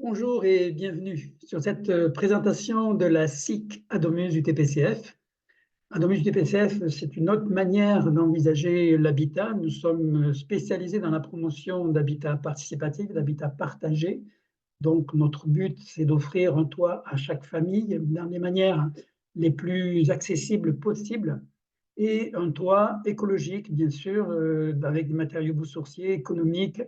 Bonjour et bienvenue sur cette présentation de la SIC Adomus UTPCF. Adomus UTPCF, c'est une autre manière d'envisager l'habitat. Nous sommes spécialisés dans la promotion d'habitat participatif, d'habitat partagé. Donc, notre but, c'est d'offrir un toit à chaque famille dans les manières les plus accessibles possibles et un toit écologique, bien sûr, avec des matériaux biosourciers, économiques,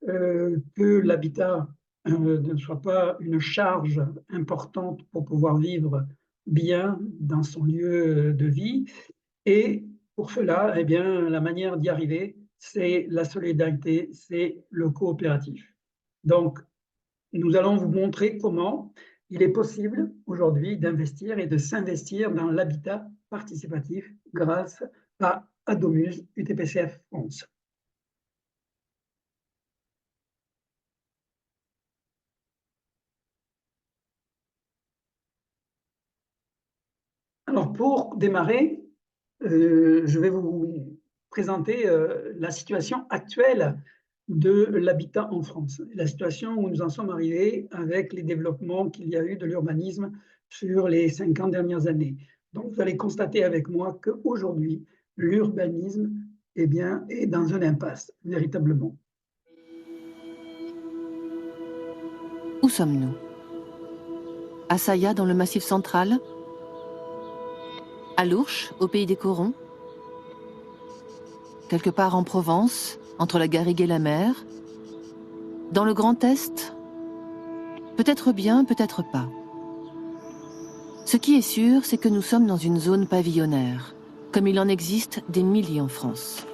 que l'habitat ne soit pas une charge importante pour pouvoir vivre bien dans son lieu de vie. Et pour cela, eh bien, la manière d'y arriver, c'est la solidarité, c'est le coopératif. Donc, nous allons vous montrer comment il est possible aujourd'hui d'investir et de s'investir dans l'habitat participatif grâce à Adomus UTPCF France. Alors pour démarrer, je vais vous présenter la situation actuelle de l'habitat en France, la situation où nous en sommes arrivés avec les développements qu'il y a eu de l'urbanisme sur les 50 dernières années. Donc, vous allez constater avec moi qu'aujourd'hui, l'urbanisme eh bien, est dans une impasse, véritablement. Où sommes-nous? À Saya, dans le Massif central? À Lourches, au pays des Corons? Quelque part en Provence, entre la garrigue et la mer? Dans le Grand Est? Peut-être bien, peut-être pas. Ce qui est sûr, c'est que nous sommes dans une zone pavillonnaire, comme il en existe des milliers en France.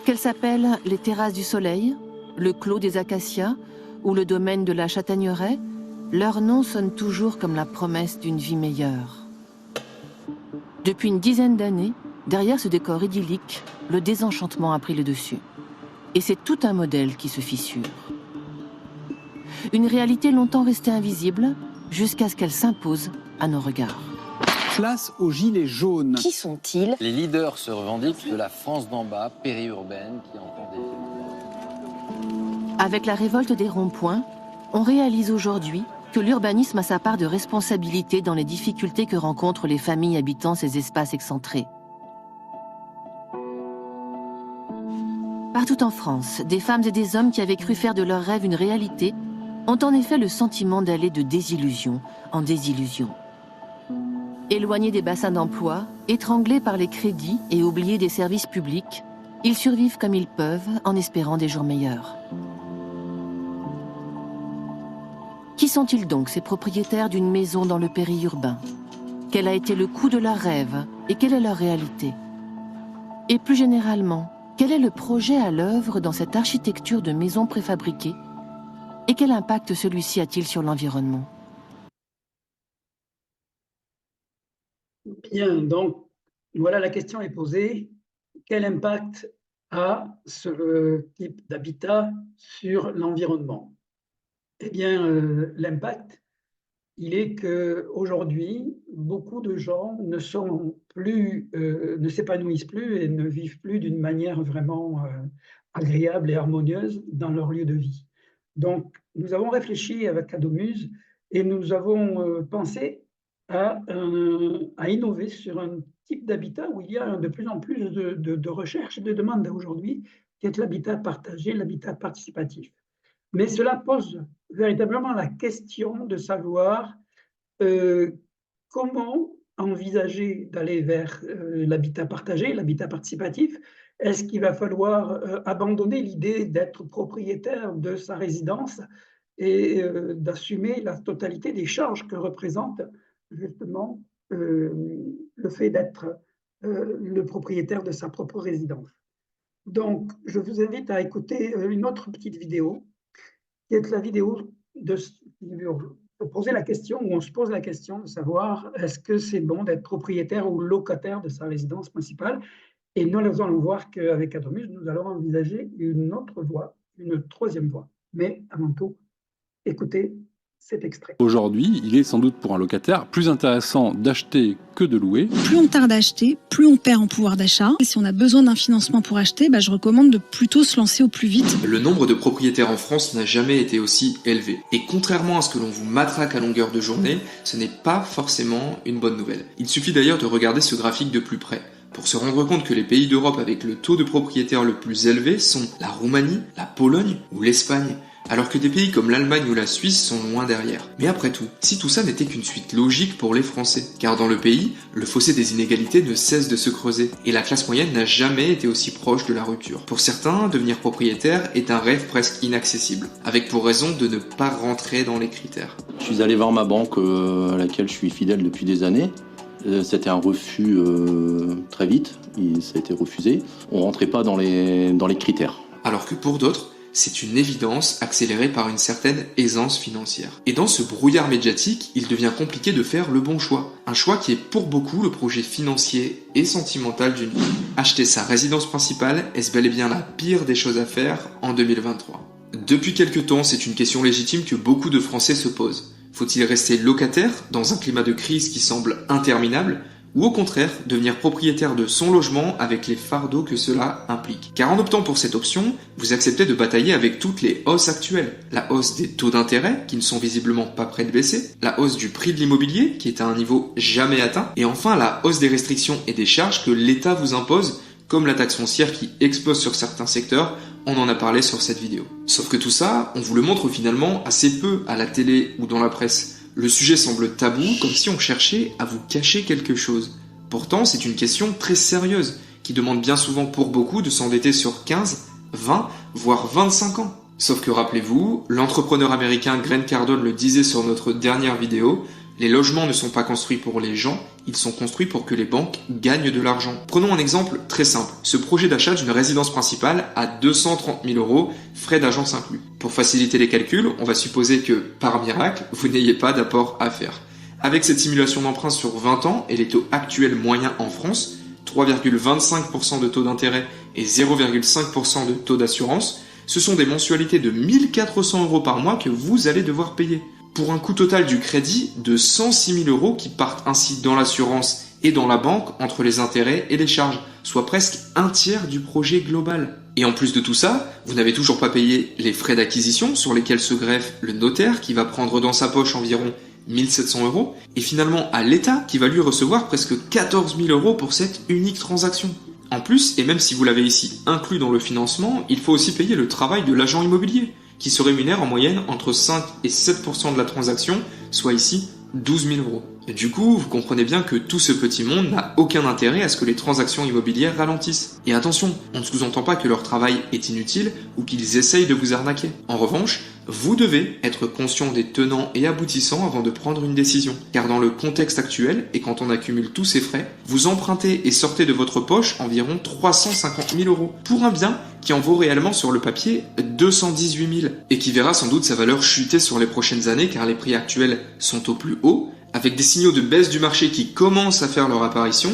Qu'elles s'appellent les terrasses du Soleil, le clos des Acacias ou le domaine de la Châtaigneraie, leurs noms sonnent toujours comme la promesse d'une vie meilleure. Depuis une dizaine d'années, derrière ce décor idyllique, le désenchantement a pris le dessus. Et c'est tout un modèle qui se fissure. Une réalité longtemps restée invisible, jusqu'à ce qu'elle s'impose à nos regards. Place aux gilets jaunes. Qui sont-ils? Les leaders se revendiquent de la France d'en bas, périurbaine, qui entend des... Avec la révolte des ronds-points, on réalise aujourd'hui que l'urbanisme a sa part de responsabilité dans les difficultés que rencontrent les familles habitant ces espaces excentrés. Partout en France, des femmes et des hommes qui avaient cru faire de leurs rêves une réalité ont en effet le sentiment d'aller de désillusion en désillusion. Éloignés des bassins d'emploi, étranglés par les crédits et oubliés des services publics, ils survivent comme ils peuvent en espérant des jours meilleurs. Qui sont-ils donc, ces propriétaires d'une maison dans le périurbain? Quel a été le coût de leurs rêves et quelle est leur réalité? Et plus généralement, quel est le projet à l'œuvre dans cette architecture de maisons préfabriquées? Et quel impact celui-ci a-t-il sur l'environnement? Bien, donc voilà, la question est posée. Quel impact a ce type d'habitat sur l'environnement? Eh bien, l'impact, il est qu'aujourd'hui, beaucoup de gens ne s'épanouissent plus et ne vivent plus d'une manière vraiment agréable et harmonieuse dans leur lieu de vie. Donc, nous avons réfléchi avec Adomus et nous avons pensé à innover sur un type d'habitat où il y a de plus en plus de recherches et de demandes aujourd'hui, qui est l'habitat partagé, l'habitat participatif. Mais cela pose véritablement la question de savoir comment envisager d'aller vers l'habitat partagé, l'habitat participatif. Est-ce qu'il va falloir abandonner l'idée d'être propriétaire de sa résidence et d'assumer la totalité des charges que représente justement le fait d'être le propriétaire de sa propre résidence? Donc, je vous invite à écouter une autre petite vidéo qui est la vidéo pour poser la question, où on se pose la question de savoir est-ce que c'est bon d'être propriétaire ou locataire de sa résidence principale. Et nous allons voir qu'avec Adomus, nous allons envisager une autre voie, une troisième voie. Mais avant tout, écoutez cet extrait. Aujourd'hui, il est sans doute pour un locataire plus intéressant d'acheter que de louer. Plus on tarde à acheter, plus on perd en pouvoir d'achat. Et si on a besoin d'un financement pour acheter, je recommande de plutôt se lancer au plus vite. Le nombre de propriétaires en France n'a jamais été aussi élevé. Et contrairement à ce que l'on vous matraque à longueur de journée, ce n'est pas forcément une bonne nouvelle. Il suffit d'ailleurs de regarder ce graphique de plus près pour se rendre compte que les pays d'Europe avec le taux de propriétaires le plus élevé sont la Roumanie, la Pologne ou l'Espagne, alors que des pays comme l'Allemagne ou la Suisse sont loin derrière. Mais après tout, si tout ça n'était qu'une suite logique pour les Français, car dans le pays, le fossé des inégalités ne cesse de se creuser, et la classe moyenne n'a jamais été aussi proche de la rupture. Pour certains, devenir propriétaire est un rêve presque inaccessible, avec pour raison de ne pas rentrer dans les critères. Je suis allé voir ma banque à laquelle je suis fidèle depuis des années. C'était un refus très vite, ça a été refusé. On rentrait pas dans les critères. Alors que pour d'autres, c'est une évidence accélérée par une certaine aisance financière. Et dans ce brouillard médiatique, il devient compliqué de faire le bon choix. Un choix qui est pour beaucoup le projet financier et sentimental d'une vie. Acheter sa résidence principale, est-ce bel et bien la pire des choses à faire en 2023 ? Depuis quelques temps, c'est une question légitime que beaucoup de Français se posent. Faut-il rester locataire dans un climat de crise qui semble interminable ? Ou au contraire, devenir propriétaire de son logement avec les fardeaux que cela implique. Car en optant pour cette option, vous acceptez de batailler avec toutes les hausses actuelles. La hausse des taux d'intérêt, qui ne sont visiblement pas près de baisser, la hausse du prix de l'immobilier, qui est à un niveau jamais atteint, et enfin la hausse des restrictions et des charges que l'État vous impose, comme la taxe foncière qui explose sur certains secteurs, on en a parlé sur cette vidéo. Sauf que tout ça, on vous le montre finalement assez peu à la télé ou dans la presse. Le sujet semble tabou, comme si on cherchait à vous cacher quelque chose. Pourtant, c'est une question très sérieuse, qui demande bien souvent pour beaucoup de s'endetter sur 15, 20, voire 25 ans. Sauf que rappelez-vous, l'entrepreneur américain Grant Cardone le disait sur notre dernière vidéo, les logements ne sont pas construits pour les gens, ils sont construits pour que les banques gagnent de l'argent. Prenons un exemple très simple, ce projet d'achat d'une résidence principale à 230 000 €, frais d'agence inclus. Pour faciliter les calculs, on va supposer que, par miracle, vous n'ayez pas d'apport à faire. Avec cette simulation d'emprunt sur 20 ans et les taux actuels moyens en France, 3,25% de taux d'intérêt et 0,5% de taux d'assurance, ce sont des mensualités de 1 400 € par mois que vous allez devoir payer. Pour un coût total du crédit de 106 000 € qui partent ainsi dans l'assurance et dans la banque entre les intérêts et les charges, soit presque un tiers du projet global. Et en plus de tout ça, vous n'avez toujours pas payé les frais d'acquisition sur lesquels se greffe le notaire qui va prendre dans sa poche environ 1 700 €, et finalement à l'État qui va lui recevoir presque 14 000 € pour cette unique transaction. En plus, et même si vous l'avez ici inclus dans le financement, il faut aussi payer le travail de l'agent immobilier, qui se rémunère en moyenne entre 5 et 7% de la transaction, soit ici 12 000 €. Et du coup, vous comprenez bien que tout ce petit monde n'a aucun intérêt à ce que les transactions immobilières ralentissent. Et attention, on ne sous-entend pas que leur travail est inutile ou qu'ils essayent de vous arnaquer. En revanche, vous devez être conscient des tenants et aboutissants avant de prendre une décision. Car dans le contexte actuel, et quand on accumule tous ces frais, vous empruntez et sortez de votre poche environ 350 000 € pour un bien qui en vaut réellement sur le papier 218 000 et qui verra sans doute sa valeur chuter sur les prochaines années car les prix actuels sont au plus haut, avec des signaux de baisse du marché qui commencent à faire leur apparition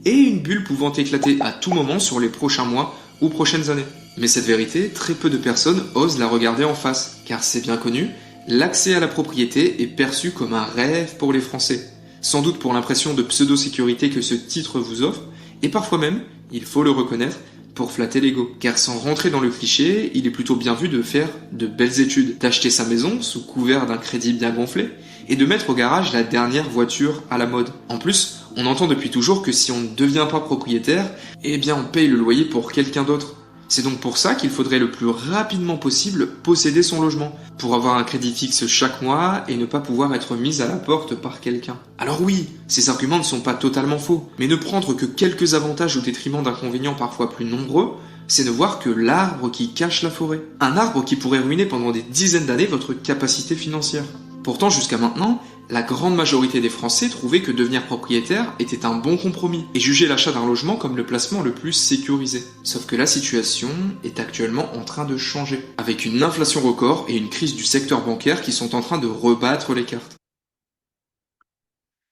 et une bulle pouvant éclater à tout moment sur les prochains mois ou prochaines années. Mais cette vérité, très peu de personnes osent la regarder en face, car c'est bien connu, l'accès à la propriété est perçu comme un rêve pour les Français, sans doute pour l'impression de pseudo-sécurité que ce titre vous offre, et parfois même, il faut le reconnaître, pour flatter l'ego. Car sans rentrer dans le cliché, il est plutôt bien vu de faire de belles études, d'acheter sa maison sous couvert d'un crédit bien gonflé, et de mettre au garage la dernière voiture à la mode. En plus, on entend depuis toujours que si on ne devient pas propriétaire, eh bien on paye le loyer pour quelqu'un d'autre. C'est donc pour ça qu'il faudrait le plus rapidement possible posséder son logement, pour avoir un crédit fixe chaque mois et ne pas pouvoir être mis à la porte par quelqu'un. Alors oui, ces arguments ne sont pas totalement faux, mais ne prendre que quelques avantages au détriment d'inconvénients parfois plus nombreux, c'est ne voir que l'arbre qui cache la forêt. Un arbre qui pourrait ruiner pendant des dizaines d'années votre capacité financière. Pourtant, jusqu'à maintenant, la grande majorité des Français trouvaient que devenir propriétaire était un bon compromis et jugeaient l'achat d'un logement comme le placement le plus sécurisé. Sauf que la situation est actuellement en train de changer, avec une inflation record et une crise du secteur bancaire qui sont en train de rebattre les cartes.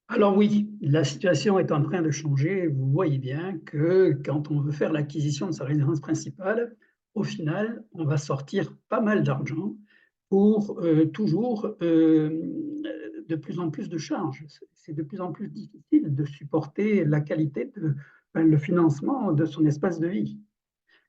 Alors oui, la situation est en train de changer. Vous voyez bien que quand on veut faire l'acquisition de sa résidence principale, au final, on va sortir pas mal d'argent pour toujours de plus en plus de charges. C'est de plus en plus difficile de supporter la qualité, le financement de son espace de vie,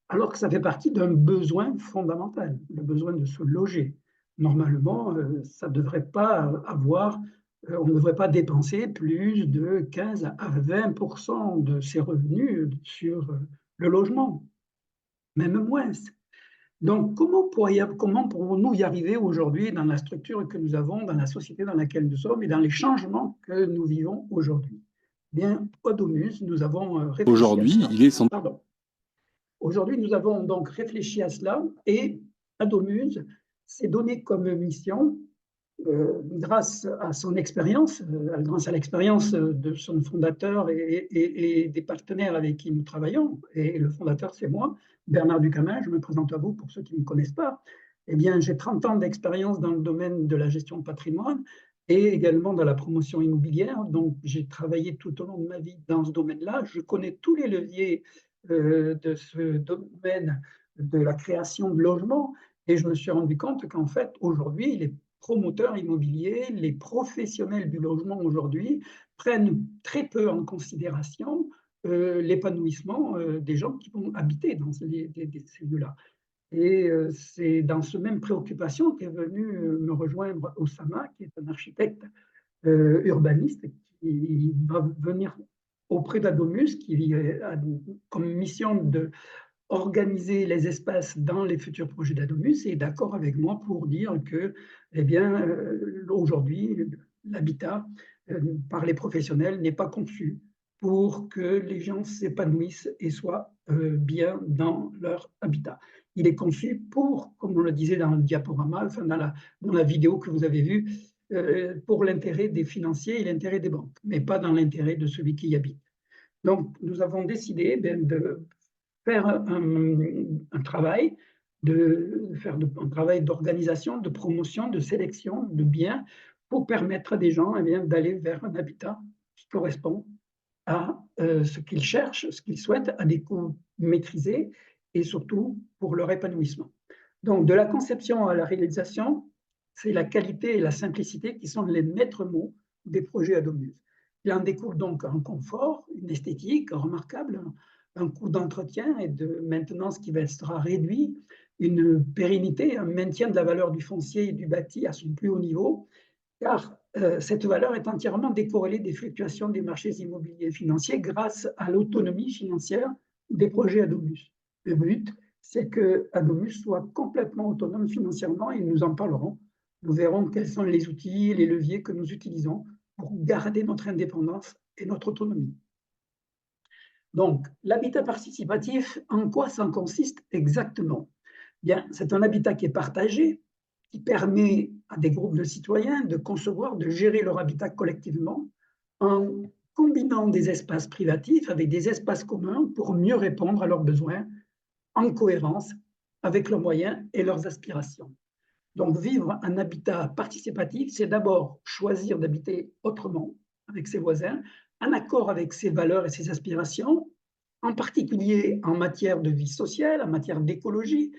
alors que ça fait partie d'un besoin fondamental, le besoin de se loger. Normalement, ça devrait pas avoir, on ne devrait pas dépenser plus de 15 à 20% de ses revenus sur le logement, même moins. Donc, comment pourrons-nous y arriver aujourd'hui dans la structure que nous avons, dans la société dans laquelle nous sommes et dans les changements que nous vivons aujourd'hui? Bien, au Domus, nous avons réfléchi à Aujourd'hui, cela. il est sans Pardon. Aujourd'hui, nous avons donc réfléchi à cela et Adomus s'est donné comme mission, grâce à son expérience, grâce à l'expérience de son fondateur et des partenaires avec qui nous travaillons, et le fondateur c'est moi, Bernard Ducamin, je me présente à vous pour ceux qui ne me connaissent pas. Eh bien, j'ai 30 ans d'expérience dans le domaine de la gestion de patrimoine et également dans la promotion immobilière. Donc, j'ai travaillé tout au long de ma vie dans ce domaine-là. Je connais tous les leviers de ce domaine de la création de logements et je me suis rendu compte qu'en fait, aujourd'hui, les promoteurs immobiliers, les professionnels du logement aujourd'hui prennent très peu en considération l'épanouissement des gens qui vont habiter dans ces lieux-là. Et c'est dans ce même préoccupation qu'est venu me rejoindre Osama, qui est un architecte urbaniste, qui va venir auprès d'Adomus, qui a comme mission de organiser les espaces dans les futurs projets d'Adomus et est d'accord avec moi pour dire que, eh bien, aujourd'hui, l'habitat par les professionnels n'est pas conçu pour que les gens s'épanouissent et soient bien dans leur habitat. Il est conçu pour, comme on le disait dans le diaporama, enfin dans la vidéo que vous avez vue, pour l'intérêt des financiers et l'intérêt des banques, mais pas dans l'intérêt de celui qui y habite. Donc, nous avons décidé de faire un travail, un travail d'organisation, de promotion, de sélection de biens pour permettre à des gens d'aller vers un habitat qui correspond à ce qu'ils cherchent, ce qu'ils souhaitent, à des coûts maîtrisés et surtout pour leur épanouissement. Donc, de la conception à la réalisation, c'est la qualité et la simplicité qui sont les maîtres mots des projets Adomus. Il en découle donc un confort, une esthétique remarquable, un coût d'entretien et de maintenance qui sera réduit, une pérennité, un maintien de la valeur du foncier et du bâti à son plus haut niveau, car cette valeur est entièrement décorrélée des fluctuations des marchés immobiliers et financiers grâce à l'autonomie financière des projets Adomus. Le but, c'est que Adomus soit complètement autonome financièrement et nous en parlerons. Nous verrons quels sont les outils, les leviers que nous utilisons pour garder notre indépendance et notre autonomie. Donc, l'habitat participatif, en quoi ça consiste exactement? Bien, c'est un habitat qui est partagé, qui permet à des groupes de citoyens de concevoir, de gérer leur habitat collectivement en combinant des espaces privatifs avec des espaces communs pour mieux répondre à leurs besoins en cohérence avec leurs moyens et leurs aspirations. Donc, vivre un habitat participatif, c'est d'abord choisir d'habiter autrement avec ses voisins, en accord avec ses valeurs et ses aspirations, en particulier en matière de vie sociale, en matière d'écologie,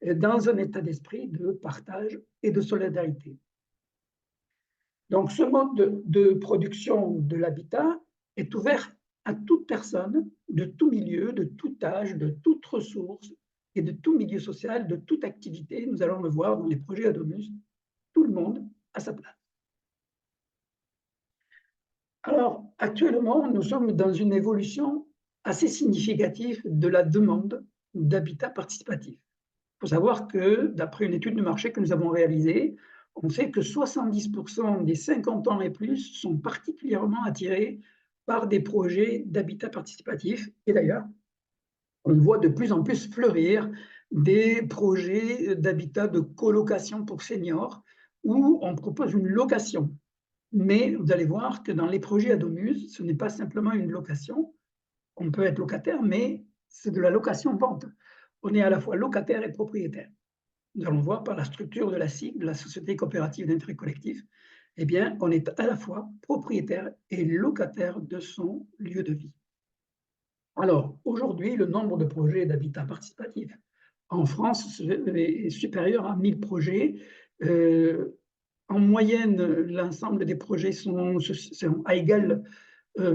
dans un état d'esprit de partage et de solidarité. Donc, ce mode de production de l'habitat est ouvert à toute personne, de tout milieu, de tout âge, de toute ressource et de tout milieu social, de toute activité. Nous allons le voir dans les projets Adomus, tout le monde a sa place. Alors, actuellement, nous sommes dans une évolution assez significative de la demande d'habitat participatif. Il faut savoir que, d'après une étude de marché que nous avons réalisée, on sait que 70% des 50 ans et plus sont particulièrement attirés par des projets d'habitat participatif. Et d'ailleurs, on voit de plus en plus fleurir des projets d'habitat de colocation pour seniors où on propose une location. Mais vous allez voir que dans les projets Adomus, ce n'est pas simplement une location. On peut être locataire, mais c'est de la location-vente. On est à la fois locataire et propriétaire. Nous allons voir par la structure de la SIC, de la Société coopérative d'intérêt collectif, eh bien, on est à la fois propriétaire et locataire de son lieu de vie. Alors, aujourd'hui, le nombre de projets d'habitat participatif en France est supérieur à 1000 projets En moyenne, l'ensemble des projets sont à égale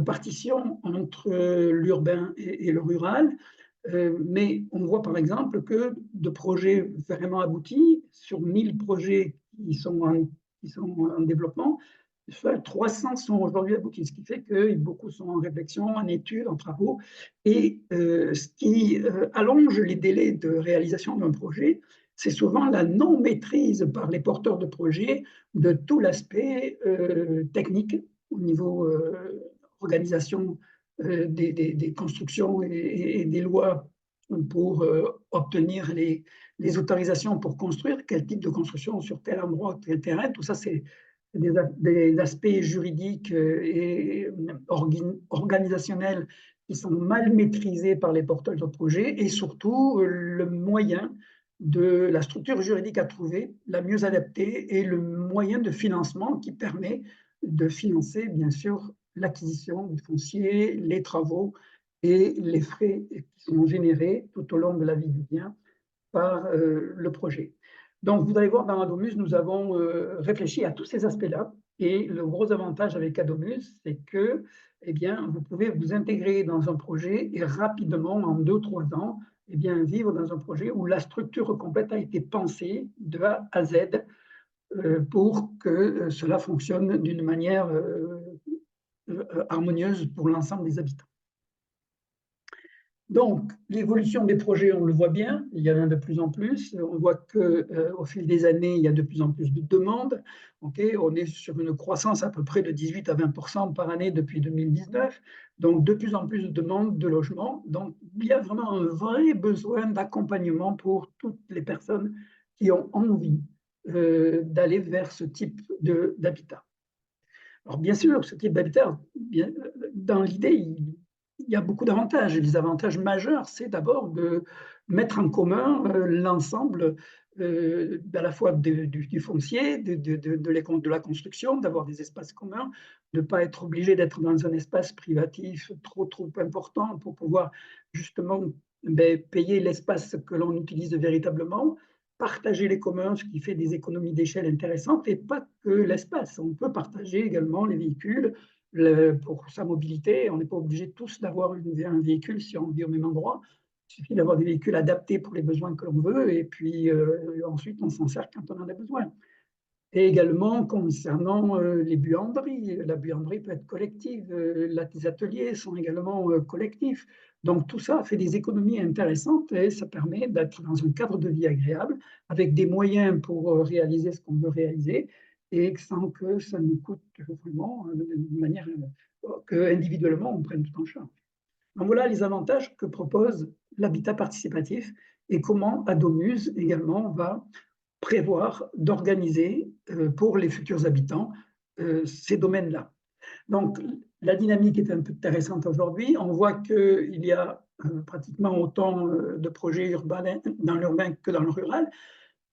partition entre l'urbain et le rural. Mais on voit par exemple que de projets vraiment aboutis, sur 1000 projets qui sont en développement, 300 sont aujourd'hui aboutis, ce qui fait que beaucoup sont en réflexion, en études, en travaux, et ce qui allonge les délais de réalisation d'un projet, c'est souvent la non-maîtrise par les porteurs de projets de tout l'aspect technique au niveau organisation des constructions et des lois pour obtenir les autorisations pour construire, quel type de construction sur tel endroit, tel terrain, tout ça c'est des aspects juridiques et organisationnels qui sont mal maîtrisés par les porteurs de projets, et surtout le moyen de la structure juridique à trouver, la mieux adaptée, et le moyen de financement qui permet de financer, bien sûr, l'acquisition du foncier, les travaux et les frais qui sont générés tout au long de la vie du bien par le projet. Donc, vous allez voir, dans Adomuz, nous avons réfléchi à tous ces aspects-là. Et le gros avantage avec Adomuz, c'est que eh bien, vous pouvez vous intégrer dans un projet et rapidement, en 2-3 ans, eh bien, vivre dans un projet où la structure complète a été pensée de A à Z pour que cela fonctionne d'une manière harmonieuse pour l'ensemble des habitants. Donc, l'évolution des projets, on le voit bien, il y en a de plus en plus. On voit qu'au fil des années, il y a de plus en plus de demandes. Okay, on est sur une croissance à peu près de 18 à 20% par année depuis 2019. Donc, de plus en plus de demandes de logement. Donc, il y a vraiment un vrai besoin d'accompagnement pour toutes les personnes qui ont envie d'aller vers ce type d'habitat. Alors, bien sûr, ce type d'habitat, dans l'idée, il y a beaucoup d'avantages. Les avantages majeurs, c'est d'abord de mettre en commun l'ensemble à la fois du foncier, de la construction, d'avoir des espaces communs, de ne pas être obligé d'être dans un espace privatif trop important pour pouvoir justement payer l'espace que l'on utilise véritablement, partager les communs, ce qui fait des économies d'échelle intéressantes, et pas que l'espace. On peut partager également les véhicules pour sa mobilité. On n'est pas obligé tous d'avoir un véhicule si on vit au même endroit. Il suffit d'avoir des véhicules adaptés pour les besoins que l'on veut, et puis ensuite on s'en sert quand on en a besoin. Et également concernant les buanderies, la buanderie peut être collective, les ateliers sont également collectifs. Donc tout ça fait des économies intéressantes et ça permet d'être dans un cadre de vie agréable, avec des moyens pour réaliser ce qu'on veut réaliser, et sans que ça nous coûte vraiment de manière que individuellement on prenne tout en charge. Donc voilà les avantages que propose l'habitat participatif et comment Adomuz également va prévoir d'organiser pour les futurs habitants ces domaines-là. Donc la dynamique est un peu intéressante aujourd'hui. On voit qu'il y a pratiquement autant de projets urbains dans l'urbain que dans le rural.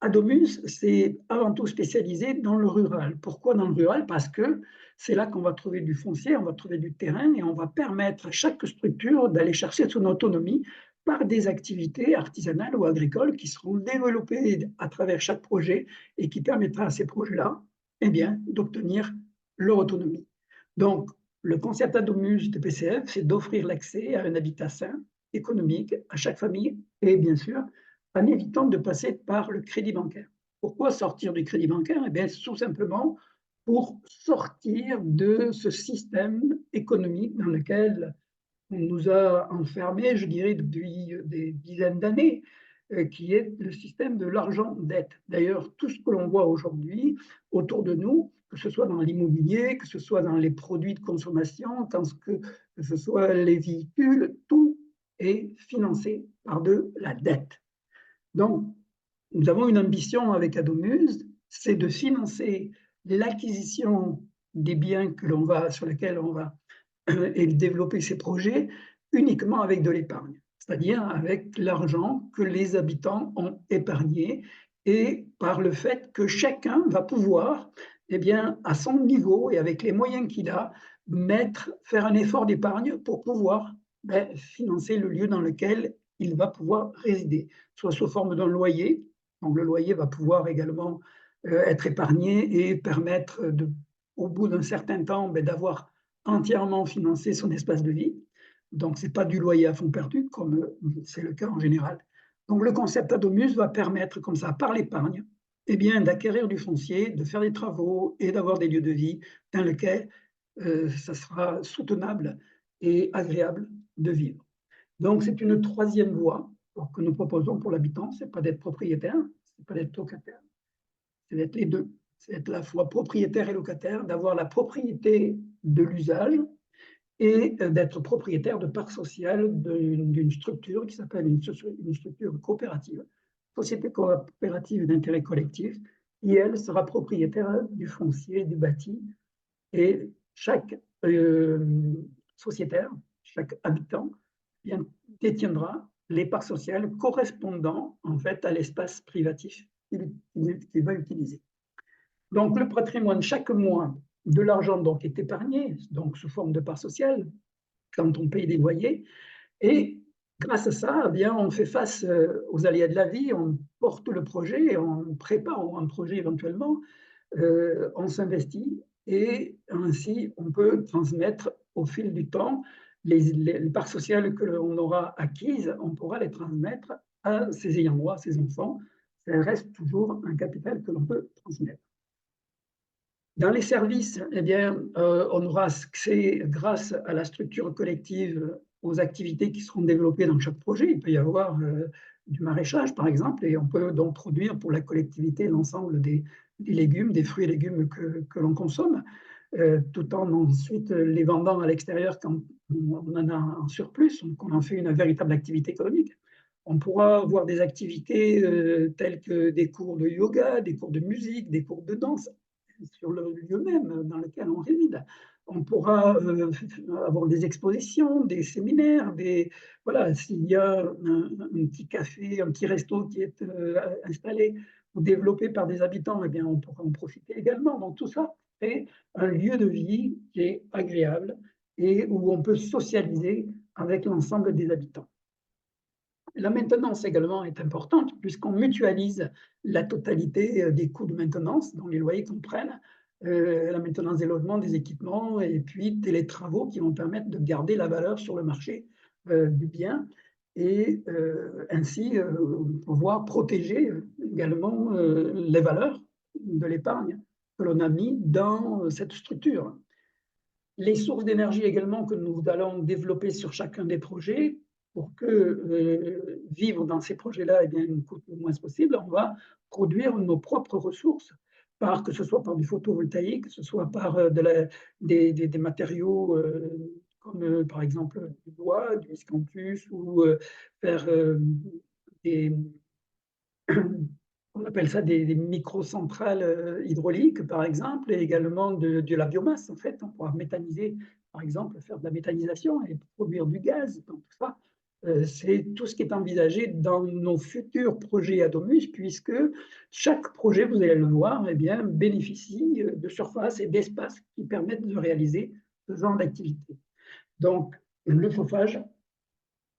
Adomuz, c'est avant tout spécialisé dans le rural. Pourquoi dans le rural? Parce que c'est là qu'on va trouver du foncier, on va trouver du terrain et on va permettre à chaque structure d'aller chercher son autonomie par des activités artisanales ou agricoles qui seront développées à travers chaque projet et qui permettra à ces projets-là eh bien, d'obtenir leur autonomie. Donc, le concept Adomuz de PCF, c'est d'offrir l'accès à un habitat sain, économique, à chaque famille et bien sûr, en évitant de passer par le crédit bancaire. Pourquoi sortir du crédit bancaire? Eh bien, tout simplement pour sortir de ce système économique dans lequel on nous a enfermés, je dirais, depuis des dizaines d'années, qui est le système de l'argent-dette. D'ailleurs, tout ce que l'on voit aujourd'hui autour de nous, que ce soit dans l'immobilier, que ce soit dans les produits de consommation, que ce soit les véhicules, tout est financé par de la dette. Donc, nous avons une ambition avec Adomuz, c'est de financer l'acquisition des biens sur lesquels on va développer ces projets uniquement avec de l'épargne, c'est-à-dire avec l'argent que les habitants ont épargné et par le fait que chacun va pouvoir, eh bien, à son niveau et avec les moyens qu'il a, faire un effort d'épargne pour pouvoir financer le lieu dans lequel il va pouvoir résider, soit sous forme d'un loyer. Donc le loyer va pouvoir également être épargné et permettre, au bout d'un certain temps, d'avoir entièrement financé son espace de vie. Donc, ce n'est pas du loyer à fonds perdu, comme c'est le cas en général. Donc, le concept Adomus va permettre, comme ça, par l'épargne, d'acquérir du foncier, de faire des travaux et d'avoir des lieux de vie dans lesquels ça sera soutenable et agréable de vivre. Donc, c'est une troisième voie que nous proposons pour l'habitant. Ce n'est pas d'être propriétaire, ce n'est pas d'être locataire, c'est d'être les deux. C'est d'être à la fois propriétaire et locataire, d'avoir la propriété de l'usage et d'être propriétaire de parts sociales d'une structure qui s'appelle une structure coopérative, société coopérative d'intérêt collectif, et elle sera propriétaire du foncier, du bâti, et chaque sociétaire, chaque habitant détiendra les parts sociales correspondant en fait à l'espace privatif qu'il va utiliser. Donc le patrimoine, chaque mois, de l'argent donc est épargné, donc sous forme de parts sociales, quand on paye des loyers, et grâce à ça, on fait face aux aléas de la vie, on porte le projet, on prépare un projet éventuellement, on s'investit, et ainsi on peut transmettre au fil du temps les parts sociales que l'on aura acquises, on pourra les transmettre à ses ayants droit, à ses enfants. Ça reste toujours un capital que l'on peut transmettre. Dans les services, on aura accès, grâce à la structure collective, aux activités qui seront développées dans chaque projet. Il peut y avoir du maraîchage, par exemple, et on peut donc produire pour la collectivité l'ensemble des légumes, des fruits et légumes que l'on consomme, tout en ensuite les vendant à l'extérieur quand on en a un surplus, qu'on en fait une véritable activité économique. On pourra avoir des activités telles que des cours de yoga, des cours de musique, des cours de danse, sur le lieu même dans lequel on réside. On pourra avoir des expositions, des séminaires, voilà, s'il y a un petit café, un petit resto qui est installé ou développé par des habitants, on pourra en profiter également. Donc tout ça est un lieu de vie qui est agréable et où on peut socialiser avec l'ensemble des habitants. La maintenance également est importante puisqu'on mutualise la totalité des coûts de maintenance, dont les loyers comprennent la maintenance des logements, des équipements et puis les travaux qui vont permettre de garder la valeur sur le marché du bien et ainsi pouvoir protéger également les valeurs de l'épargne que l'on a mis dans cette structure. Les sources d'énergie également que nous allons développer sur chacun des projets pour que vivre dans ces projets-là nous coûte le moins possible, on va produire nos propres ressources, que ce soit par du photovoltaïque, que ce soit par des matériaux comme par exemple du bois, du miscanthus, ou faire on appelle ça des microcentrales hydrauliques, par exemple, et également de la biomasse. En fait, on pourra méthaniser, par exemple, faire de la méthanisation et produire du gaz. Donc, tout ça, c'est tout ce qui est envisagé dans nos futurs projets Adomus, puisque chaque projet, vous allez le voir, bénéficie de surface et d'espace qui permettent de réaliser ce genre d'activité. Donc, le chauffage,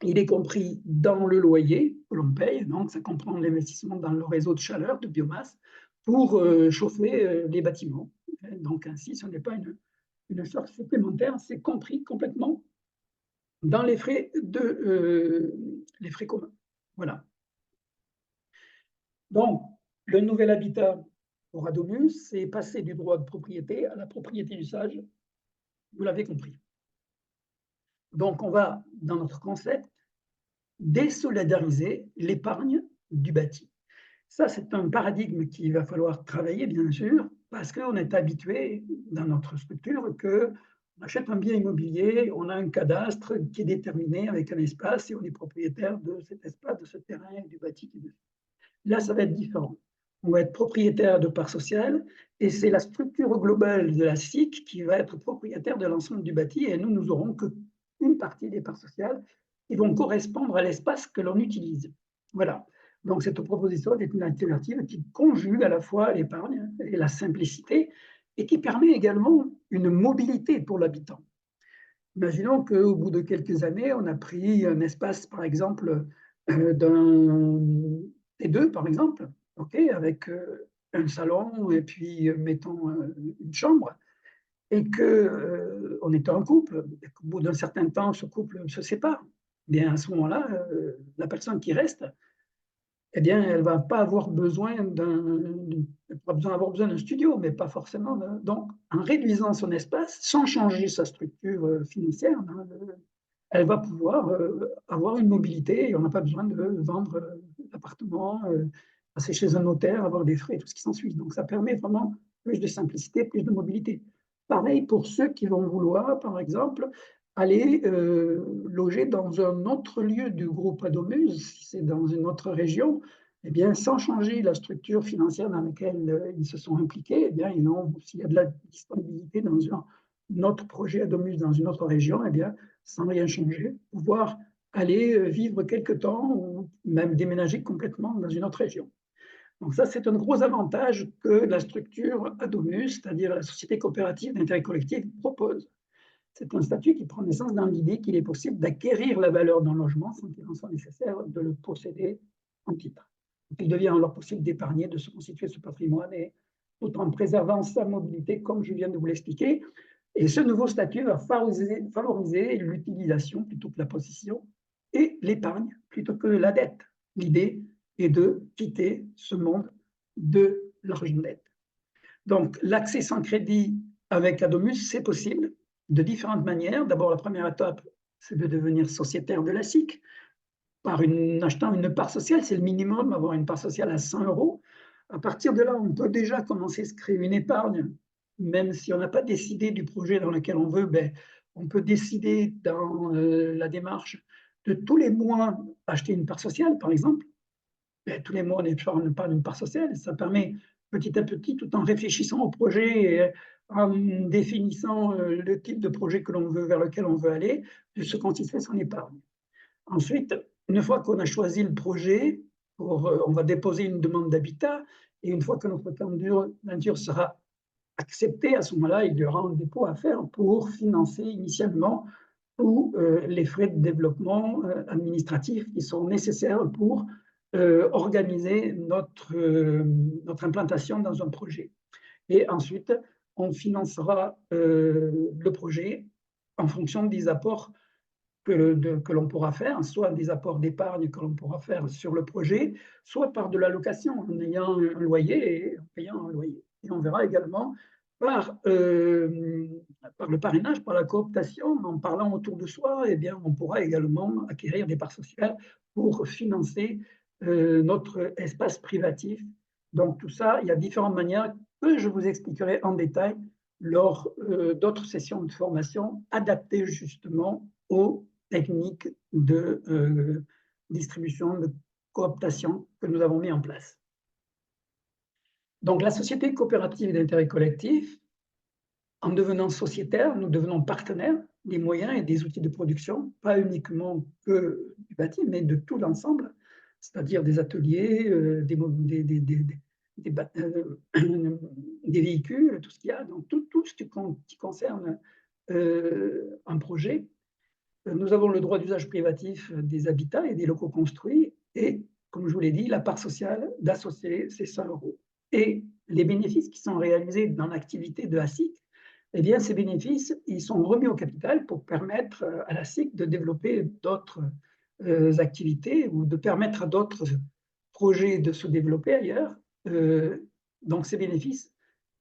il est compris dans le loyer que l'on paye, donc ça comprend l'investissement dans le réseau de chaleur, de biomasse, pour chauffer les bâtiments. Donc ainsi, ce n'est pas une charge supplémentaire, c'est compris complètement dans les frais communs. Voilà. Donc, le nouvel habitat pour Adomus, c'est passer du droit de propriété à la propriété d'usage, vous l'avez compris. Donc, on va, dans notre concept, désolidariser l'épargne du bâti. Ça, c'est un paradigme qu'il va falloir travailler, bien sûr, parce qu'on est habitué dans notre structure qu'on achète un bien immobilier, on a un cadastre qui est déterminé avec un espace et on est propriétaire de cet espace, de ce terrain et du bâti qui est dessus. Là, ça va être différent. On va être propriétaire de parts sociales et c'est la structure globale de la SIC qui va être propriétaire de l'ensemble du bâti et nous n'aurons qu'une partie des parts sociales qui vont correspondre à l'espace que l'on utilise. Voilà. Donc, cette proposition est une alternative qui conjugue à la fois l'épargne et la simplicité et qui permet également une mobilité pour l'habitant. Imaginons qu'au bout de quelques années, on a pris un espace, par exemple, d'un T2, par exemple, avec un salon et puis, mettons, une chambre, et qu'on est un couple, et qu'au bout d'un certain temps, ce couple se sépare, eh bien, à ce moment-là, la personne qui reste, eh bien, elle va pas avoir besoin avoir besoin d'un studio, mais pas forcément. Donc, en réduisant son espace, sans changer sa structure financière, hein, elle va pouvoir avoir une mobilité et on n'a pas besoin de vendre l'appartement, passer chez un notaire, avoir des frais, tout ce qui s'ensuit. Donc, ça permet vraiment plus de simplicité, plus de mobilité. Pareil pour ceux qui vont vouloir, par exemple, aller loger dans un autre lieu du groupe Adomuse, si c'est dans une autre région, eh bien, sans changer la structure financière dans laquelle ils se sont impliqués, eh bien, s'il y a de la disponibilité dans un autre projet Adomuse dans une autre région, eh bien, sans rien changer, pouvoir aller vivre quelque temps ou même déménager complètement dans une autre région. Donc ça, c'est un gros avantage que la structure Adomus, c'est-à-dire la société coopérative d'intérêt collectif, propose. C'est un statut qui prend naissance dans l'idée qu'il est possible d'acquérir la valeur d'un logement sans qu'il en soit nécessaire de le posséder en titre. Il devient alors possible d'épargner, de se constituer ce patrimoine et tout en préservant sa mobilité, comme je viens de vous l'expliquer. Et ce nouveau statut va favoriser l'utilisation plutôt que la possession et l'épargne plutôt que la dette. L'idée est de quitter ce monde de l'argent dette. Donc, l'accès sans crédit avec Adomus, c'est possible de différentes manières. D'abord, la première étape, c'est de devenir sociétaire de la SIC par achetant une part sociale, c'est le minimum, avoir une part sociale à 100 €. À partir de là, on peut déjà commencer à se créer une épargne, même si on n'a pas décidé du projet dans lequel on veut, ben, on peut décider dans la démarche de tous les mois acheter une part sociale, par exemple. Ben, tous les mois, on épargne une part sociale. Ça permet petit à petit, tout en réfléchissant au projet et en définissant le type de projet que l'on veut, vers lequel on veut aller, de se constituer son épargne. Ensuite, une fois qu'on a choisi le projet, on va déposer une demande d'habitat et une fois que notre candidature sera acceptée, à ce moment-là, il y aura un dépôt à faire pour financer initialement tous les frais de développement administratif qui sont nécessaires pour organiser notre implantation dans un projet. Et ensuite, on financera le projet en fonction des apports que l'on pourra faire, soit des apports d'épargne que l'on pourra faire sur le projet, soit par de la location, en ayant un loyer et en payant un loyer. Et on verra également par le parrainage, par la cooptation, en parlant autour de soi, eh bien, on pourra également acquérir des parts sociales pour financer notre espace privatif. Donc tout ça, il y a différentes manières que je vous expliquerai en détail lors d'autres sessions de formation adaptées justement aux techniques de distribution, de cooptation que nous avons mis en place. Donc la société coopérative d'intérêt collectif, en devenant sociétaire, nous devenons partenaires des moyens et des outils de production, pas uniquement que du bâti, mais de tout l'ensemble, c'est-à-dire des ateliers, des véhicules, tout ce qu'il y a, donc tout ce qui concerne un projet. Nous avons le droit d'usage privatif des habitats et des locaux construits et, comme je vous l'ai dit, la part sociale d'associer ces 100 €. Et les bénéfices qui sont réalisés dans l'activité de la SIC, eh bien, ces bénéfices, ils sont remis au capital pour permettre à la SIC de développer d'autres activités ou de permettre à d'autres projets de se développer ailleurs. Donc, ces bénéfices,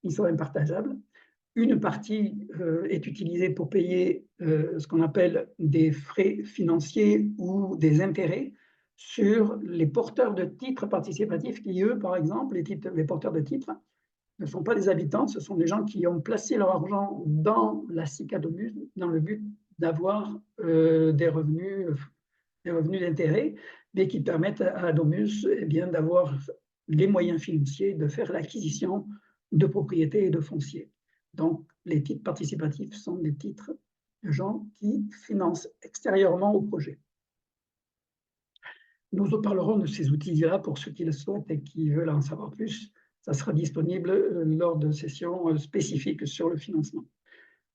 ils sont impartageables. Une partie est utilisée pour payer ce qu'on appelle des frais financiers ou des intérêts sur les porteurs de titres participatifs qui, eux, par exemple, les porteurs de titres ne sont pas des habitants, ce sont des gens qui ont placé leur argent dans la SIC Adomus dans le but d'avoir des revenus d'intérêt, mais qui permettent à Adomus d'avoir les moyens financiers de faire l'acquisition de propriétés et de fonciers. Donc, les titres participatifs sont des titres de gens qui financent extérieurement au projet. Nous parlerons de ces outils-là pour ceux qui le souhaitent et qui veulent en savoir plus. Ça sera disponible lors de sessions spécifiques sur le financement.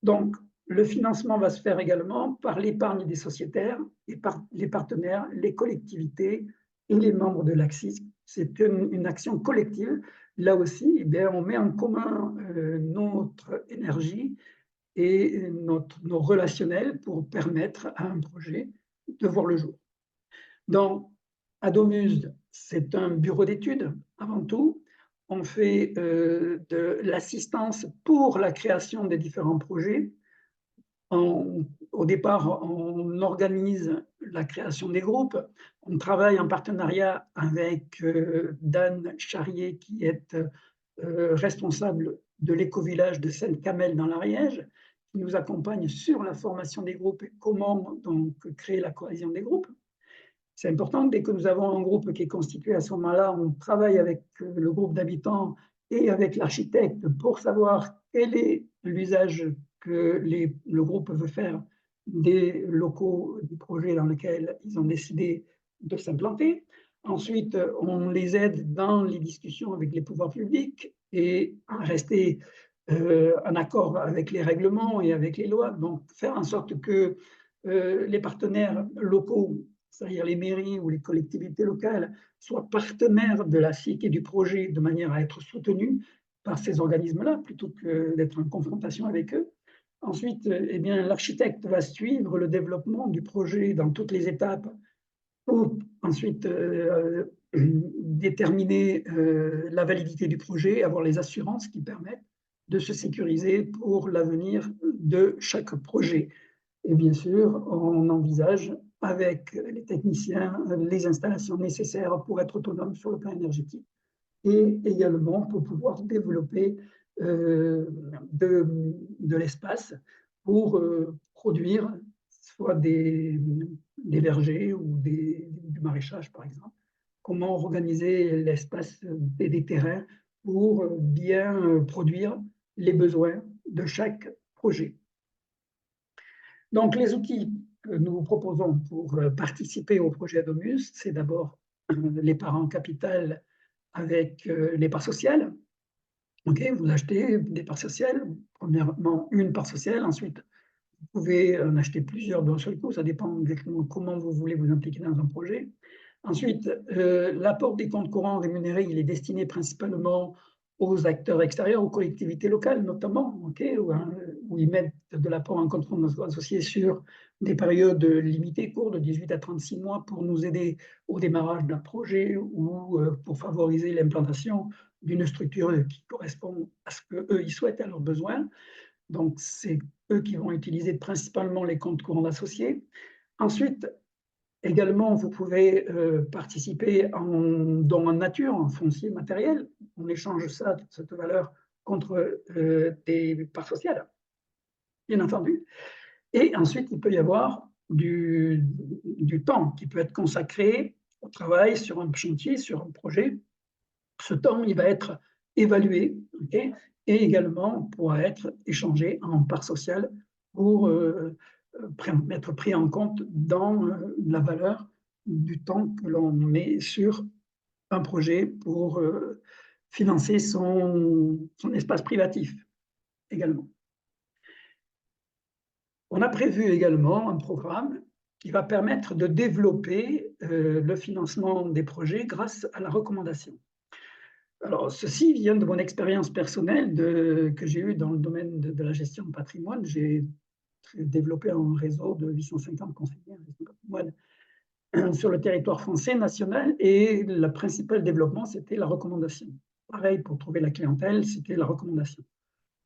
Donc, le financement va se faire également par l'épargne des sociétaires et par les partenaires, les collectivités et les membres de l'AXIS. C'est une action collective là aussi, eh bien, on met en commun notre énergie et nos relationnels pour permettre à un projet de voir le jour. Donc, Adomuse, c'est un bureau d'études avant tout. On fait de l'assistance pour la création des différents projets. Au départ, on organise la création des groupes. On travaille en partenariat avec Dan Charrier, qui est responsable de l'éco-village de Sainte-Camelle dans l'Ariège, qui nous accompagne sur la formation des groupes et comment donc créer la cohésion des groupes. C'est important, dès que nous avons un groupe qui est constitué à ce moment-là, on travaille avec le groupe d'habitants et avec l'architecte pour savoir quel est l'usage que le groupe veut faire des locaux du projet dans lequel ils ont décidé de s'implanter. Ensuite, on les aide dans les discussions avec les pouvoirs publics et à rester en accord avec les règlements et avec les lois. Donc, faire en sorte que les partenaires locaux, c'est-à-dire les mairies ou les collectivités locales, soient partenaires de la SIC et du projet de manière à être soutenus par ces organismes-là, plutôt que d'être en confrontation avec eux. Ensuite, eh bien, l'architecte va suivre le développement du projet dans toutes les étapes pour ensuite déterminer la validité du projet, avoir les assurances qui permettent de se sécuriser pour l'avenir de chaque projet. Et bien sûr, on envisage avec les techniciens les installations nécessaires pour être autonome sur le plan énergétique et également pour pouvoir développer de l'espace pour produire soit des vergers ou du maraîchage, par exemple. Comment organiser l'espace et des terrains pour bien produire les besoins de chaque projet. Donc, les outils que nous vous proposons pour participer au projet Adomuse, c'est d'abord les parts en capital avec les parts sociales. Okay, vous achetez des parts sociales, premièrement une part sociale, ensuite vous pouvez en acheter plusieurs d'un seul coup, ça dépend exactement comment vous voulez vous impliquer dans un projet. Ensuite, l'apport des comptes courants rémunérés, il est destiné principalement aux acteurs extérieurs, aux collectivités locales notamment, okay, où ils mettent de l'apport en compte courant associé sur des périodes limitées, courtes, de 18 à 36 mois, pour nous aider au démarrage d'un projet ou pour favoriser l'implantation d'une structure qui correspond à ce qu'eux ils souhaitent, à leurs besoins. Donc, c'est eux qui vont utiliser principalement les comptes courants associés. Ensuite, également, vous pouvez participer en don en nature, en foncier matériel. On échange ça, cette valeur, contre des parts sociales, bien entendu. Et ensuite, il peut y avoir du temps qui peut être consacré au travail sur un chantier, sur un projet. Ce temps, il va être évalué, okay, et également pourra être échangé en parts sociales pour être pris en compte dans la valeur du temps que l'on met sur un projet pour financer son espace privatif également. On a prévu également un programme qui va permettre de développer le financement des projets grâce à la recommandation. Alors, ceci vient de mon expérience personnelle que j'ai eue dans le domaine de la gestion de patrimoine. J'ai développé un réseau de 850 conseillers en gestion de patrimoine sur le territoire français, national, et le principal développement, c'était la recommandation. Pareil, pour trouver la clientèle, c'était la recommandation.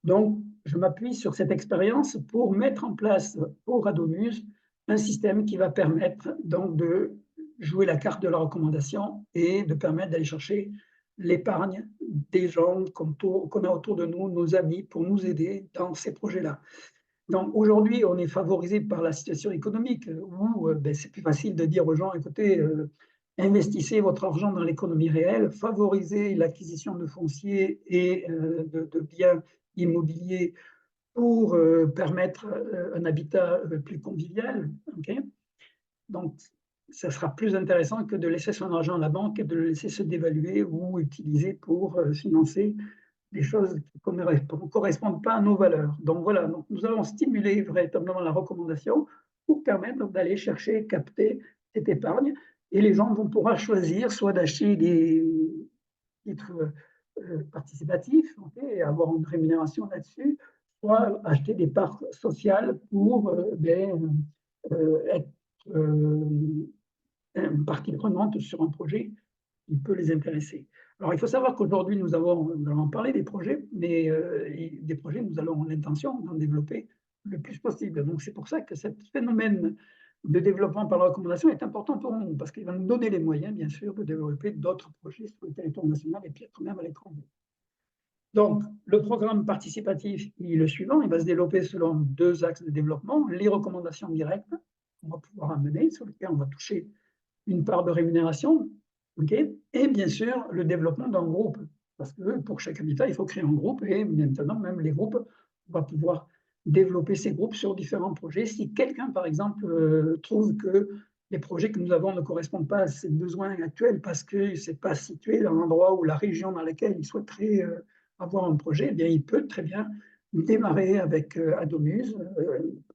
Donc, je m'appuie sur cette expérience pour mettre en place pour Adomuse un système qui va permettre donc de jouer la carte de la recommandation et de permettre d'aller chercher l'épargne des gens qu'on a autour de nous, nos amis, pour nous aider dans ces projets-là. Donc aujourd'hui, on est favorisé par la situation économique où c'est plus facile de dire aux gens, écoutez, investissez votre argent dans l'économie réelle, favorisez l'acquisition de foncier et de biens immobiliers pour permettre un habitat plus convivial. Okay, donc, ça sera plus intéressant que de laisser son argent à la banque et de le laisser se dévaluer ou utiliser pour financer des choses qui ne correspondent pas à nos valeurs. Donc voilà, donc nous allons stimuler véritablement la recommandation pour permettre d'aller chercher, capter cette épargne, et les gens vont pouvoir choisir soit d'acheter des titres participatif, et avoir une rémunération là-dessus, soit acheter des parts sociales pour être une partie prenante sur un projet qui peut les intéresser. Alors, il faut savoir qu'aujourd'hui, nous allons parler des projets, mais des projets, nous allons l'intention d'en développer le plus possible. Donc, c'est pour ça que ce phénomène de développement par la recommandation est important pour nous, parce qu'il va nous donner les moyens, bien sûr, de développer d'autres projets sur le territoire national et peut-être même à l'étranger. Donc, le programme participatif est le suivant, il va se développer selon 2 axes de développement, les recommandations directes qu'on va pouvoir amener, sur lesquelles on va toucher une part de rémunération, et bien sûr le développement d'un groupe, parce que pour chaque habitat, il faut créer un groupe, et maintenant même les groupes, on va pouvoir développer ces groupes sur différents projets. Si quelqu'un, par exemple, trouve que les projets que nous avons ne correspondent pas à ses besoins actuels parce que ce n'est pas situé dans l'endroit ou la région dans laquelle il souhaiterait avoir un projet, eh bien, il peut très bien démarrer avec Adomuse,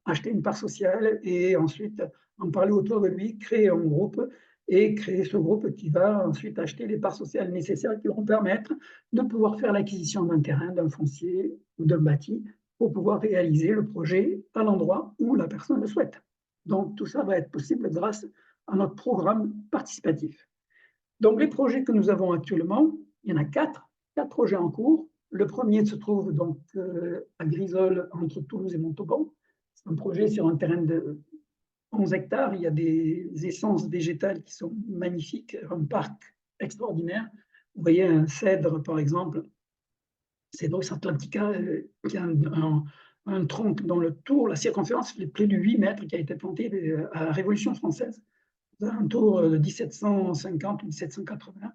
acheter une part sociale et ensuite en parler autour de lui, créer un groupe et créer ce groupe qui va ensuite acheter les parts sociales nécessaires qui vont permettre de pouvoir faire l'acquisition d'un terrain, d'un foncier ou d'un bâti pour pouvoir réaliser le projet à l'endroit où la personne le souhaite. Donc, tout ça va être possible grâce à notre programme participatif. Donc, les projets que nous avons actuellement, il y en a 4 projets en cours. Le premier se trouve donc à Grisol, entre Toulouse et Montauban. C'est un projet sur un terrain de 11 hectares. Il y a des essences végétales qui sont magnifiques, un parc extraordinaire. Vous voyez un cèdre, par exemple, Cedrus atlantica, qui a un tronc dont le tour, la circonférence fait plus de 8 mètres, qui a été planté à la Révolution française, un tour de 1750 ou 1780.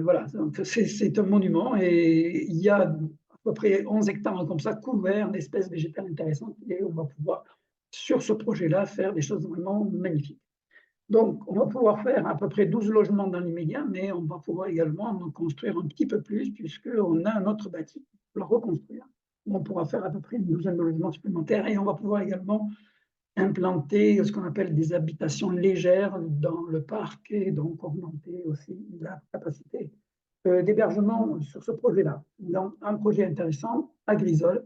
Voilà, c'est un monument et il y a à peu près 11 hectares comme ça couverts d'espèces végétales intéressantes et on va pouvoir, sur ce projet-là, faire des choses vraiment magnifiques. Donc, on va pouvoir faire à peu près 12 logements dans l'immédiat, mais on va pouvoir également en construire un petit peu plus puisqu'on a un autre bâti pour le reconstruire. On pourra faire à peu près une douzaine de logements supplémentaires et on va pouvoir également implanter ce qu'on appelle des habitations légères dans le parc et donc augmenter aussi la capacité d'hébergement sur ce projet-là. Donc, un projet intéressant à Grisol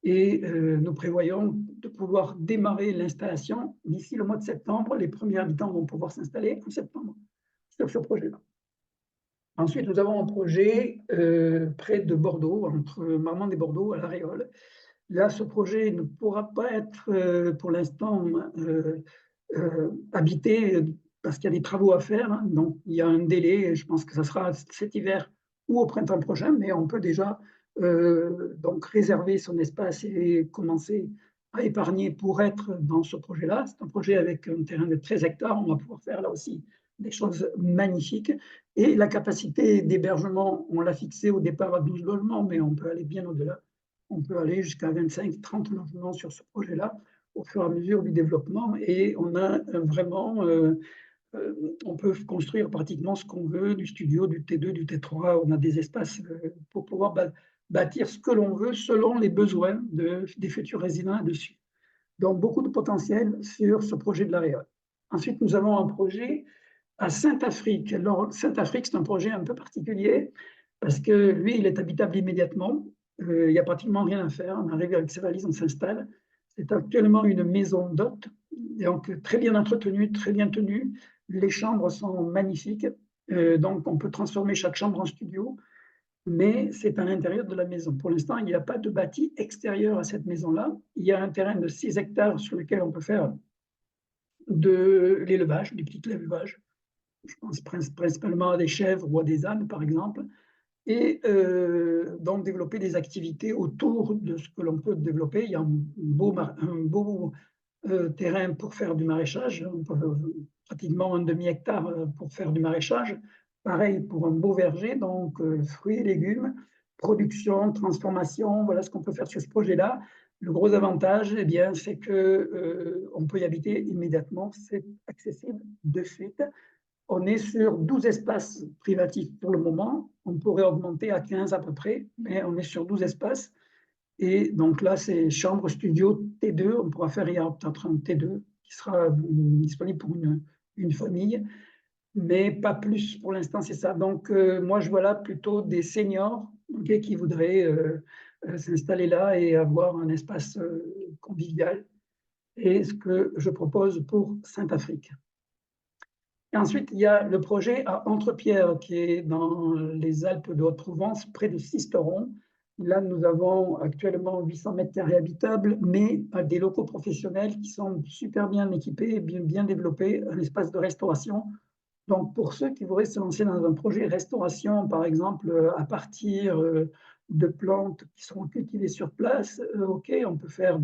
et nous prévoyons de pouvoir démarrer l'installation d'ici le mois de septembre. Les premiers habitants vont pouvoir s'installer en septembre sur ce projet-là. Ensuite, nous avons un projet près de Bordeaux, entre Marmande et Bordeaux, à La Réole. Là, ce projet ne pourra pas être pour l'instant habité parce qu'il y a des travaux à faire. Hein. Donc, il y a un délai. Je pense que ça sera cet hiver ou au printemps prochain, mais on peut déjà donc réserver son espace et commencer à épargner pour être dans ce projet-là. C'est un projet avec un terrain de 13 hectares. On va pouvoir faire là aussi des choses magnifiques. Et la capacité d'hébergement, on l'a fixée au départ à 12 logements, mais on peut aller bien au-delà. On peut aller jusqu'à 25-30 logements sur ce projet-là au fur et à mesure du développement. Et on a vraiment, on peut construire pratiquement ce qu'on veut, du studio, du T2, du T3. On a des espaces pour pouvoir bâtir ce que l'on veut selon les besoins des futurs résidents là-dessus. Donc, beaucoup de potentiel sur ce projet de La Réole. Ensuite, nous avons un projet à Saint-Afrique. Alors, Saint-Afrique, c'est un projet un peu particulier parce que lui, il est habitable immédiatement. Il n'y a pratiquement rien à faire. On arrive avec ses valises, on s'installe. C'est actuellement une maison d'hôtes, donc très bien entretenue, très bien tenue. Les chambres sont magnifiques. Donc, on peut transformer chaque chambre en studio, mais c'est à l'intérieur de la maison. Pour l'instant, il n'y a pas de bâti extérieur à cette maison-là. Il y a un terrain de 6 hectares sur lequel on peut faire de l'élevage, du petit élevage. Je pense principalement à des chèvres ou à des ânes, par exemple. Et donc développer des activités autour de ce que l'on peut développer. Il y a un beau terrain pour faire du maraîchage, pratiquement un demi-hectare pour faire du maraîchage. Pareil pour un beau verger, donc fruits et légumes, production, transformation, voilà ce qu'on peut faire sur ce projet-là. Le gros avantage, eh bien, c'est qu'on peut y habiter immédiatement, c'est accessible de suite. On est sur 12 espaces privatifs pour le moment. On pourrait augmenter à 15 à peu près, mais on est sur 12 espaces. Et donc là, c'est chambre, studio, T2. On pourra faire, il y a peut-être un T2 qui sera disponible pour une famille. mais pas plus pour l'instant, c'est ça. Donc, moi, je vois là plutôt des seniors qui voudraient s'installer là et avoir un espace convivial. Et ce que je propose pour Saint-Afrique. Et ensuite, il y a le projet à Entrepierre, qui est dans les Alpes de Haute-Provence, près de Sisteron. Là, nous avons actuellement 800 mètres carrés habitables, mais des locaux professionnels qui sont super bien équipés, bien développés, un espace de restauration. Donc, pour ceux qui voudraient se lancer dans un projet restauration, par exemple, à partir de plantes qui seront cultivées sur place, OK, on peut faire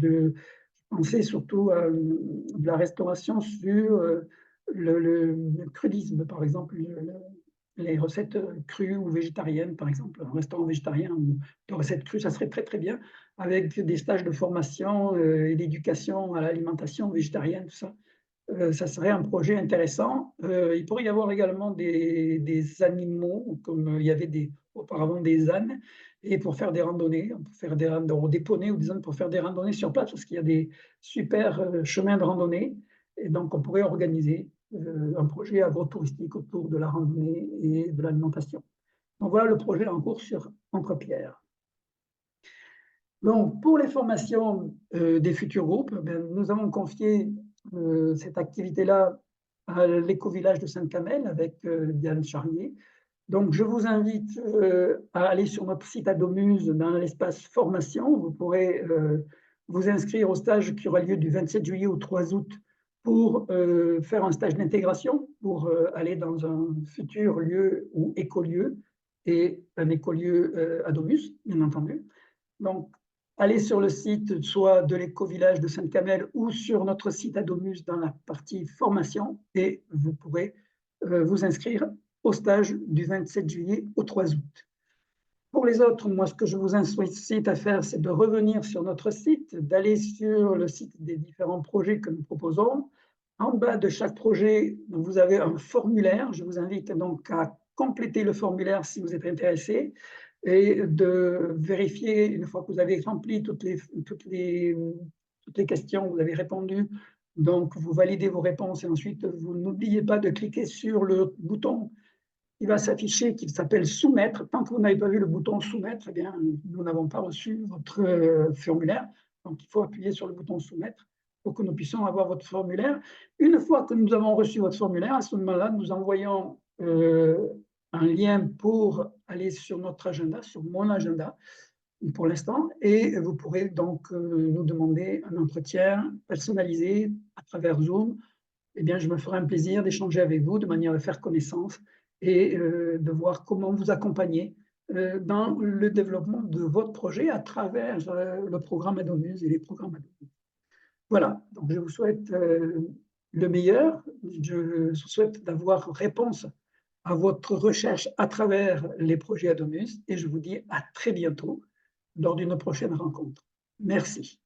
penser surtout à de la restauration sur le crudisme, par exemple, les recettes crues ou végétariennes, par exemple, un restaurant végétarien ou de recettes crues, ça serait très très bien, avec des stages de formation et d'éducation à l'alimentation végétarienne, tout ça. Ça serait un projet intéressant. Il pourrait y avoir également des animaux, comme il y avait auparavant des ânes, et pour faire des randonnées, on peut faire des poneys ou des ânes pour faire des randonnées sur place, parce qu'il y a des super chemins de randonnée. Et donc, on pourrait organiser un projet agro-touristique autour de la randonnée et de l'alimentation. Donc, voilà le projet en cours sur Entrepierre. Donc, pour les formations des futurs groupes, nous avons confié cette activité-là à l'éco-village de Sainte-Camelle avec Diane Charrier. Donc, je vous invite à aller sur notre site Adomuse dans l'espace formation. Vous pourrez vous inscrire au stage qui aura lieu du 27 juillet au 3 août pour faire un stage d'intégration, pour aller dans un futur lieu ou écolieu, et un écolieu Adomuse, bien entendu. Donc, allez sur le site soit de l'éco-village de Sainte-Camelle ou sur notre site Adomuse dans la partie formation et vous pourrez vous inscrire au stage du 27 juillet au 3 août. Pour les autres, moi, ce que je vous incite à faire, c'est de revenir sur notre site, d'aller sur le site des différents projets que nous proposons. En bas de chaque projet, vous avez un formulaire. Je vous invite donc à compléter le formulaire si vous êtes intéressé et de vérifier, une fois que vous avez rempli toutes les questions, vous avez répondu, donc vous validez vos réponses et ensuite vous n'oubliez pas de cliquer sur le bouton qui va s'afficher, qui s'appelle soumettre. Tant que vous n'avez pas vu le bouton soumettre, eh bien, nous n'avons pas reçu votre formulaire. Donc, il faut appuyer sur le bouton soumettre pour que nous puissions avoir votre formulaire. Une fois que nous avons reçu votre formulaire, à ce moment-là, nous envoyons un lien pour aller sur notre agenda, sur mon agenda pour l'instant, et vous pourrez donc nous demander un entretien personnalisé à travers Zoom. Eh bien, je me ferai un plaisir d'échanger avec vous de manière à faire connaissance et de voir comment vous accompagner dans le développement de votre projet à travers le programme Adomuse et les programmes Adomuse. Voilà, donc je vous souhaite le meilleur. Je souhaite d'avoir réponse à votre recherche à travers les projets Adomuse et je vous dis à très bientôt lors d'une prochaine rencontre. Merci.